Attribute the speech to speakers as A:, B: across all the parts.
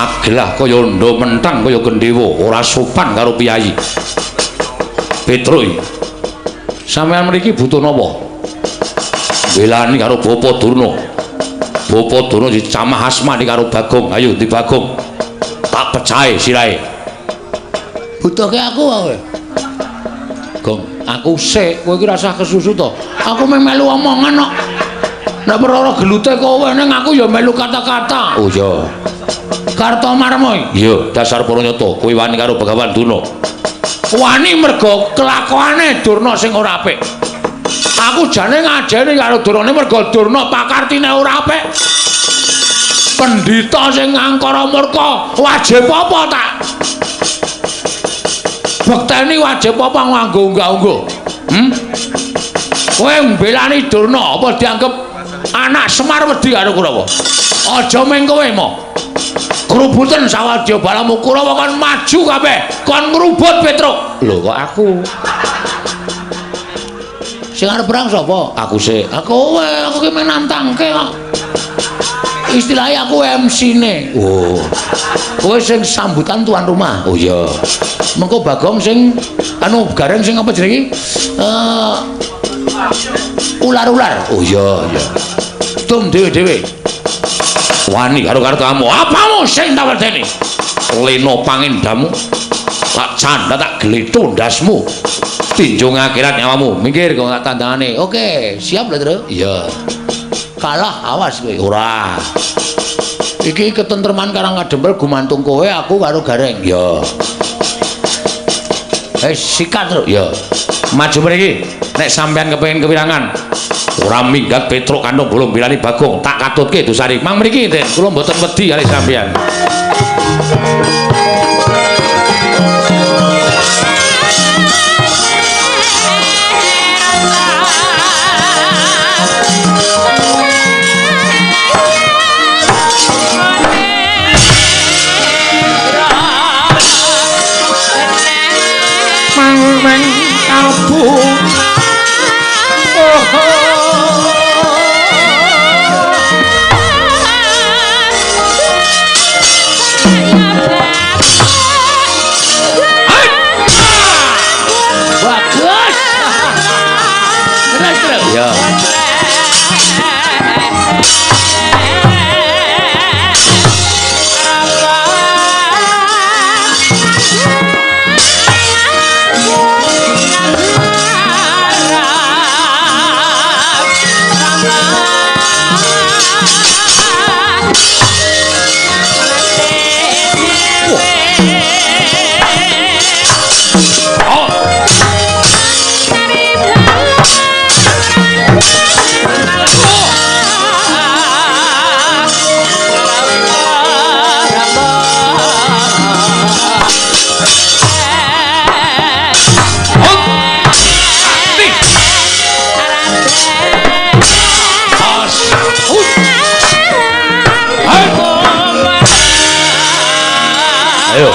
A: magelah kaya ndo mentang kaya gendhewa ora sopan karo piyayi. Petruk sampeyan mriki butuh napa? Belani karo Bapa Durna. Bapa Durna dicamah asmani karo Bagong. Ayo di Bagong. Tak pecahe sirahe. Butuhke aku wae. Gong, aku sik, kowe iki rasah kesusu to. Aku melu omongan kok. Nek perkara gelute kowe ning aku ya melu kata-kata. Oh iya. Kartomarmo. Iya, dasar Paranyata, kowe wani karo Begawan Durna. Wani mergo kelakuane Durna sing ora apik. Aku jane ngajeni karo Durna mergo Durna pakartine ora apik. Pendhita sing angkara murka wajib apa tak? Bekteni wajib apa nganggo unggah-ungguh? Kowe mbelani Durna apa dianggep anak Semar wedi karo Kurawa? Aja meng kowe mo. Kerubutan sawadya balamu Kurawa kon maju kabeh, kon ngrubut Petruk. Lho kok aku? Sing arep perang sapa? Aku sik. Aku ki meng nantangke kok. Istilahnya aku MC-ne. Oh. Kowe sing sambutan tuan rumah. Oh iya. Mengko Bagong sing anu gareng sing apa jenenge? Ular-ular. Oh iya, iya. Tum dhewe-dhewe. Wani karo kamu. Apamu sing tak wedeni? Leno pangindamu. Tak canda tak gletho ndasmu. Tinjung akhirat nyawamu. Minggir kok tak tandangane. Oke, siap lho, Tru? Iya. Kalah awas kowe. Ora. Iki ketentreman Karangadempel gumantung kowe aku karo Gareng. Ya. Sikat Tru. Ya. Maju mriki. Nek sampean kepengin kewirangan ora minggat Petruk kandung belum bilani Bagong tak katutke dosane. Mang mriki kula mboten wedi kali sampean.
B: Mangmen kalbu
A: bagus. Terus ya. Ayo.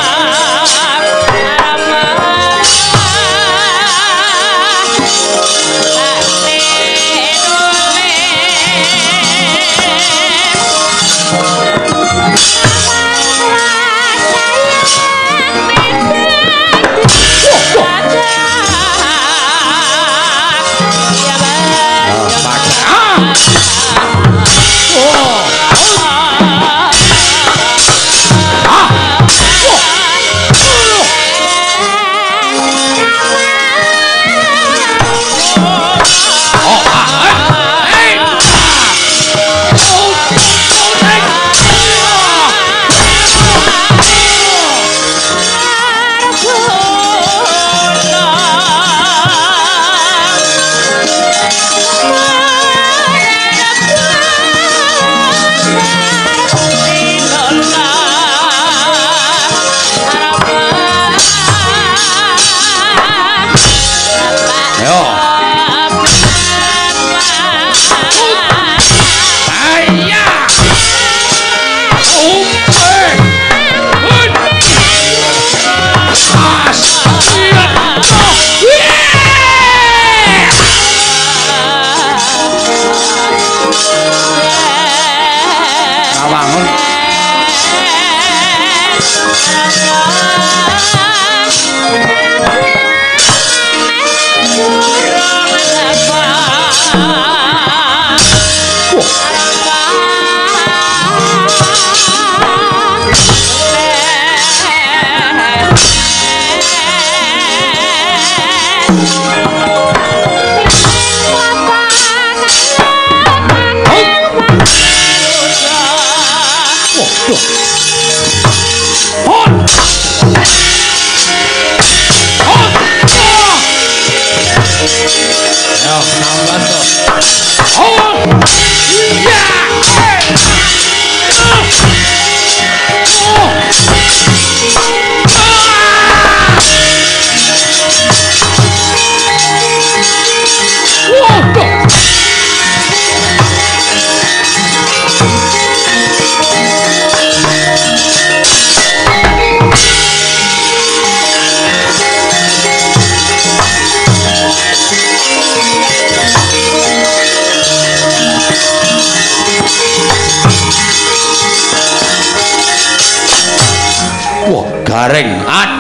A: Garing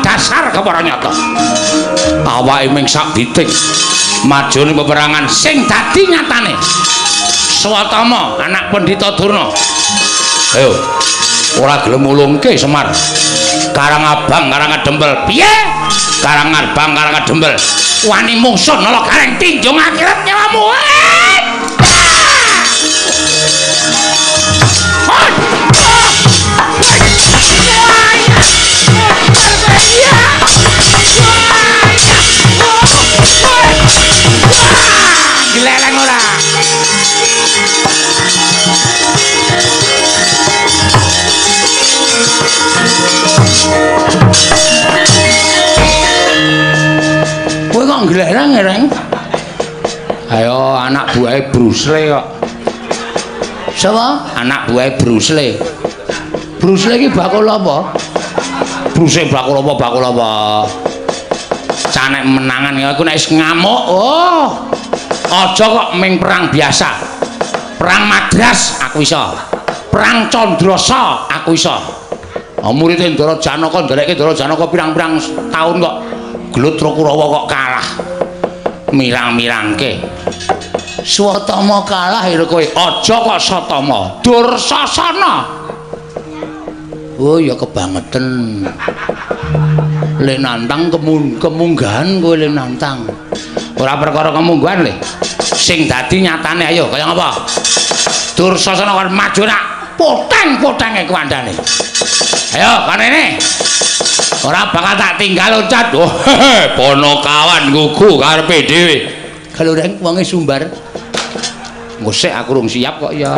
A: dasar kepara nyata awake ming sak biting maju ning peperangan sing dadi nyatane Swatama anak Pendhita Durna ayo ora gelem mulungke Semar Karangabang Karangedembel piye Karangabang Karangedembel wani mungsuh nala gareng tinjung akhirat nyawamu Geleleng ora. Kowe kok geleleng, Reng? Ayo anak buahe Bruce Lee kok. Sapa? Anak buahe Bruce Lee. Bruce Lee iki bakul apa? Bruce bakul apa? Bakul apa? Canek menangan aku nek wis ngamuk. Oh. Aja kok ming perang biasa. Perang Madras aku iso. Perang Candrasa aku iso. Murid Ndara Janaka nderekke Ndara Janaka pirang-pirang taun kok gelut Kurawa kok kalah. Mirang-mirangke. Swatama kalah lho kowe. Aja kok Satama. Dursasana. Oh ya kebangetan. Le nantang kemunggahan kowe le nantang. Ora perkara kemunggahan le. Sing dadi nyatane ayo kaya ngapa? Dursasana kon maju nak poteng-potenge kandhane. Ayo kanene. Ora bakal tak tinggal loncat. Oh, Ponokawan gugu karepe dhewe. Kalau reng wonge sumbar. Ngosek aku rung siap kok ya.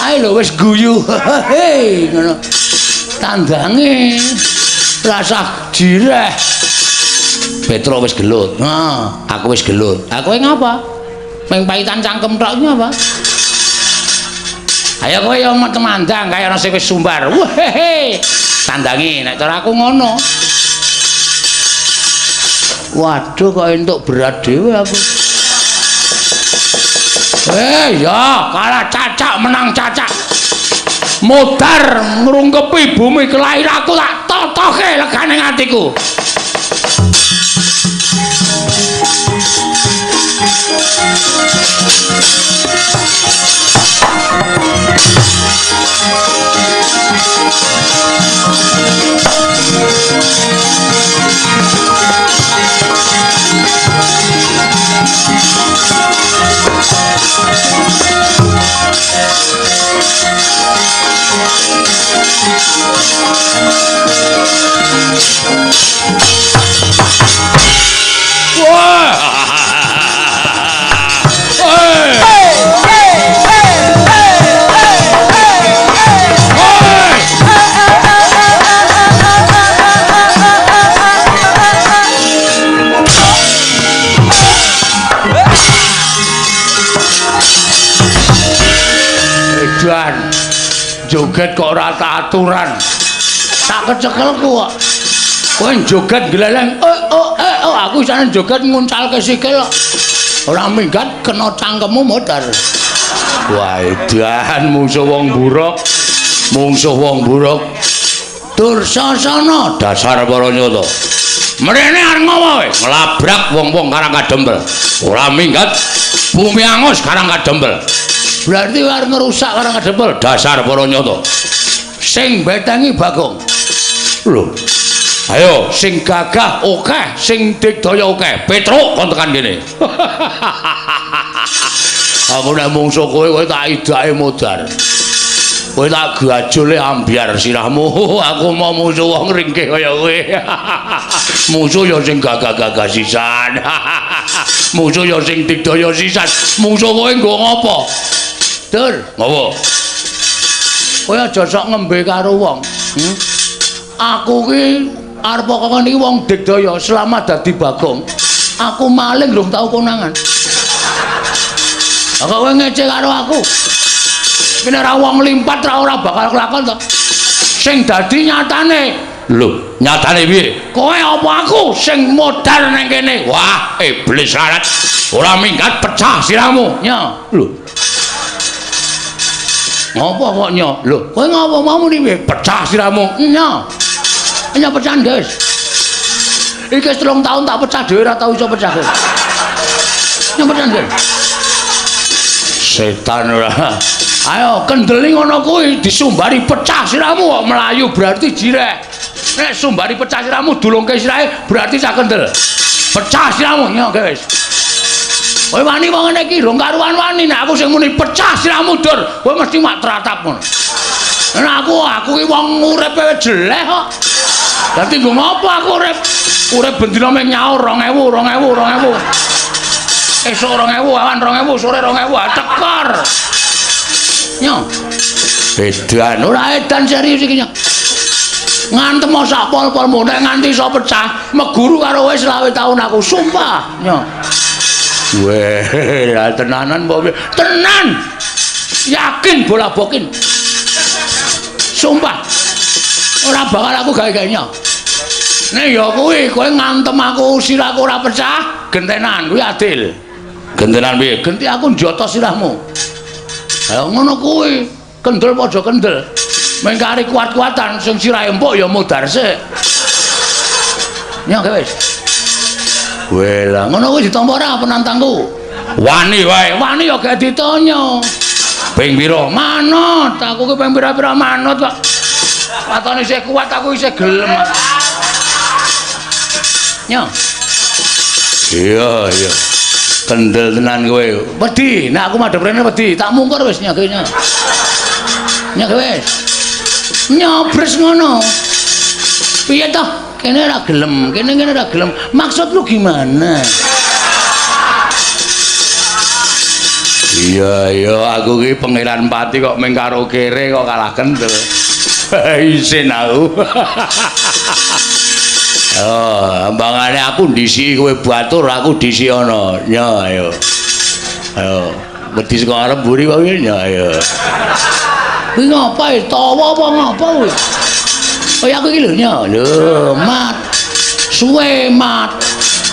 A: Ayo lho wis guyu. Hei ngono. Tandange rasah jireh. Petro wis gelut. Nah, aku wis gelut. Aku ngapa? Meng paitan cangkem tok apa? Ayo kowe yo temandang kaya ana sing wis sumbar. Wehehe. Tandangi nek cara aku ngono. Waduh kok entuk berat dhewe aku. Ya, kalah cacak menang cacak. Modar ngrungkepi bumi kelahiranku tak totoke legane atiku. Joget kok ora tak aturan. Tak kecekelku kok. Kowe joget gleleng. Aku isane joget nguncalke sikil kok. Ora minggat kena cangkemmu modar. Wah, edan musuh wong buruk. mungsuh wong buruk tur sasana dasar para nyata mrene arep ngopo kowe nglabrak wong-wong Karang Kadempel ora minggat bumi angus Karang Kadempel berarti arep ngerusak Karang Kadempel dasar para nyata sing betangi Bagong lho ayo sing gagah akeh sing digdaya akeh Petruk kon tekan kene aku nek mungsuh kowe tak idake modar kowe tak gajule ambyar sirahmu aku mau musuh wong ringkih kaya kowe musuh ya sing gagah-gagah sisan musuh ya sing digdaya sisan musuh kowe nggo ngopo Dur ngopo kowe aja sok ngembe karo wong aku ki arep kok iki wong digdaya selamat dadi Bagong aku maling durung tau konangan kok kowe ngece karo aku kene ra wong limpat ora bakal kelakon to sing dadi nyatane lho nyatane piye kowe apa aku sing modal nang kene wah iblis larat ora minggat pecah sirahmu nya lho ngopo kok nya lho kowe ngopo mau muni piye pecah sirahmu nya nya pecah guys iki 3 tahun tak pecah dhewe ora tau iso pecah kowe nya pecah guys setan ora ayo kendeli ngono kuwi disumbari pecah sirahmu kok melayu berarti jireh nek sumbari pecah sirahmu dulungke sirahe berarti sak kendel pecah sirahmu ya guys kowe wani wong ngene iki rong karuan wani nek aku sing muni pecah sirahmu dur kowe mesti mak tratap ngono nek aku ki wong uripe jelek kok dadi nggo ngopo aku urip bendina meng nyaur 2000 esuk 2000 awan 2000 sore 2000 tekor nyo edan ora edan serius iki nyo ngantem sak pol-polmu nek nganti iso pecah meguru karo kowe 20 tahun aku sumpah nyo weh tenanan apa tenan yakin bola bokin sumpah ora bakal aku gawe-gawe nyo nek ya kuwi kowe ngantem aku sirahku ora pecah gentenan kuwi adil gentenan piye genti aku njotos sirahmu ayo ngono kuwi kendel padha kendel mengkari kuat-kuatan sing sirahe empuk ya mudar sik nya wis wela ngono kuwi ditampa ora penantangku wani wae wani ya gak ditanya ping pira manut aku ki ping pira-pira manut kok watone isih kuat aku isih gelem nya iya kendel tenan kowe wedi nek aku madhep rene wedi tak mungkur wis nyake nya wis nyobres ngono piye toh kene ora gelem kene ora gelem maksud lu gimana iya aku ki pangeran pati kok mung karo kere kok kalah kendel isin aku oh, ambangane aku ndisi kowe batur, aku ndisi ana. Ya, ayo. Ayo, wedi saka arep mburi wae ya, ayo. Kuwi ngapa tawa apa ngapa kuwi? Kaya aku iki lho, nya. Lho, mat. Suwe mat.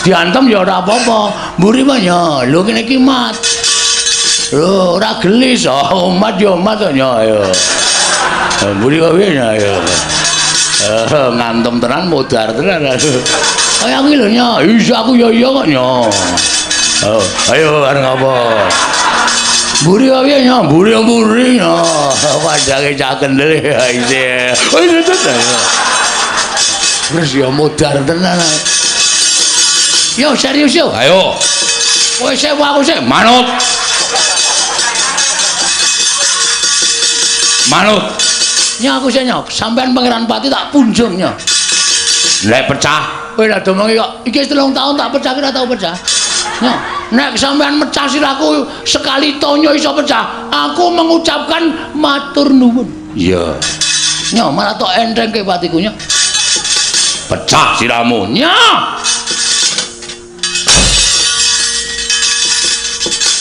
A: Diantem ya ora apa-apa. Mburi wae ya. Lho kene iki mat. Lho, ora gelis, oh, mat ya mat ya, ayo. Mburi wae ya, ayo. Ngantem tenan modar tenan kaya aku lho nya iya aku ya iya kok nya ayo areng apa mburi wae nya mburi nya wajange cak kendel isih terus ya modar tenan yo serius yo ayo kowe sik aku sik manut nya aku sih nyok, sampean pangeran pati tak punjung nyok. Lek pecah, kowe lak domongi kok iki 3 tahun tak pecah kira tau pecah. Nyok, nek sampean mecah sirahku sekali tonyo iso pecah, aku mengucapkan matur nuwun. Iya. Nyok, malah tok enteng ke patiku nyok. Pecah sirahmu, nyok.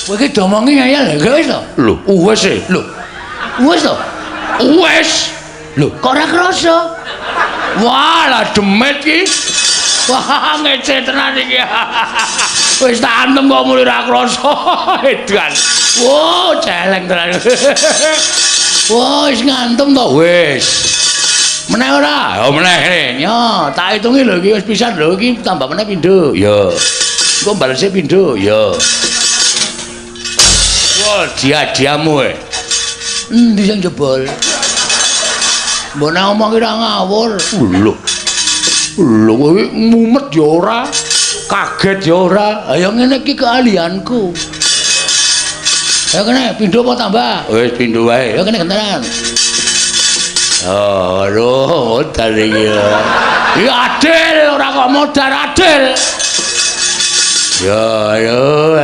A: Kowe iki domongi ngeyel lho, wis to? Lho, wis e, lho. Wis to? Wes lho kok ora krasa wah lah demet ki wah ngece tenan iki wis tak antem kok mulih ora krasa edan wow celeng tenan Wis ngantem to wis. Meneh ora? Oh meneh kene. Yo, tak hitungi lho iki wis pisan lho iki tambah meneh pindho. Yo. Engko balese pindho. Yo. Wah, dia-diamu e. Endi sing jebol? Mbok nek ngomong ki ra ngawur. Lho. Lho kowe mumet ya ora, kaget ya ora. Ayo ngene iki keahlianku. Ayo kene pindho apa tambah? Wis pindho wae. Ayo kene gentenan. Oh, aduh, modal iki. Ya adil ora kok modal adil. Ya, aduh.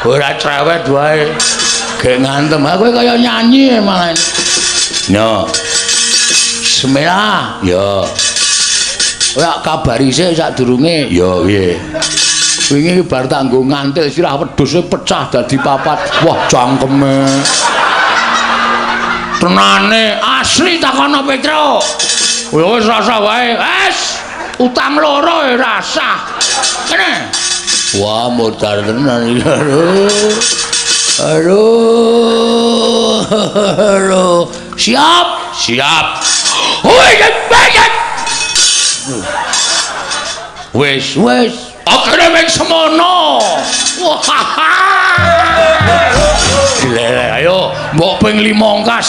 A: Ora cerewet wae. Gek ngantem aku kaya nyanyi malah. Yo. Semela, yo. Ora kabari sik sadurunge. Yo piye. Wingi bar tanggo ngantil sirah wedhuse pecah dadi papat. Wah, cangkeme. Tenane asli takono Petro. Wis rasa wae. Wes, utang loro rasa. Kene. Wah, modal tenan iki. Aduh. Siap. Wes. Akhire mung semono. Wah. Ayo, mbok ping 5 kas.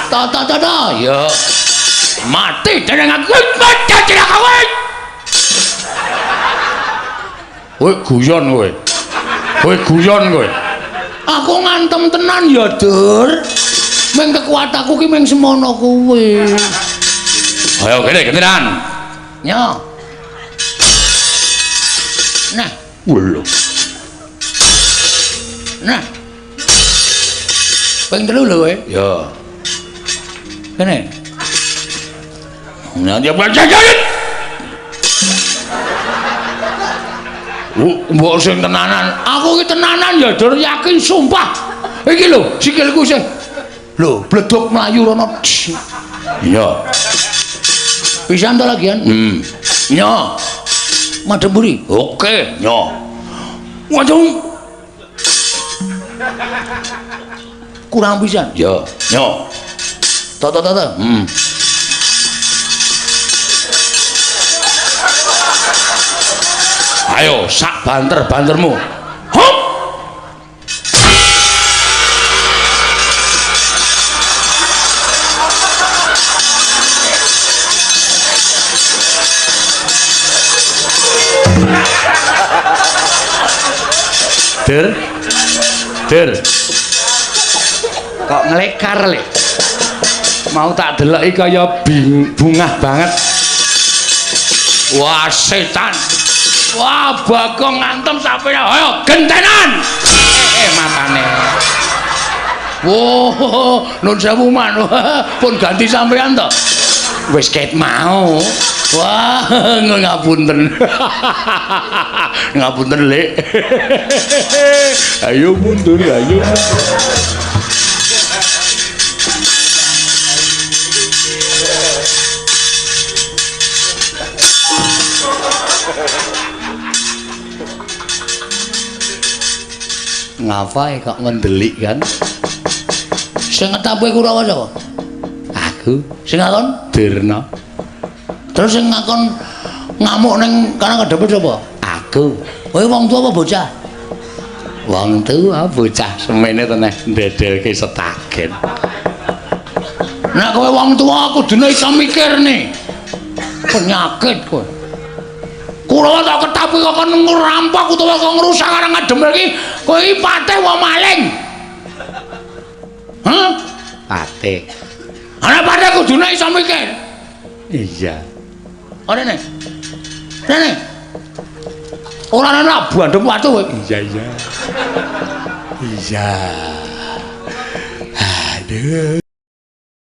A: Ta. Ya. Mati dening aku mati kowe. Kowe guyon kowe. Aku ngantem tenan ya, Dur. Ming kekuatanku ki ming semono kowe. Ayo kene gentenan. Nyo. Nah, lho. Nah. Ping 3 lho kowe. Ya. Kene. Nah, dia baca jalan. Mbok sing tenanan. Aku ki tenanan ya, Dur, yakin sumpah. Iki lho, sikilku sing. Lho, bledok mlayu rono. Iya. Pisan to lagian? Nyo. Madhep mburi. Oke, nyo. Waduh. Kurang pisan. Ya, nyo. Ta. Ayo, sak banter-bantermu. Hop! Dir. Kok ngelekar le? Mau tak deloki kaya bungah banget. Wah, setan. Wah, Bagong ngantem sampe ayo gentenan. Matane. Wo, nun sewu man. Pun ganti sampean to. Wis ket mau. Wah, ngapunten. Ngapunten, Lek. Ayo mundur, ayo. Ngapain kok ngendelik kan? Sing ngetapuke Kurawa sapa? Aku. Sing ngakon Dirna. Terus sing ngakon ngamuk ning kana kadhepe sapa? Aku. Kowe wong tuwa apa bocah? Wong tuwa bocah semene teneh ndedelke setagen. Nek kowe wong tuwa kudune iso mikir nih. Penyakit kowe. Kurawa tak ketapi kok ngerampok utawa kok ngrusak arang ngademel iki kowe iki patih wa maling. Hah? Patih. Ana patih kudune iso mikir. Iya. Rene. Ora ana bandem watu kowe. Iya. Aduh.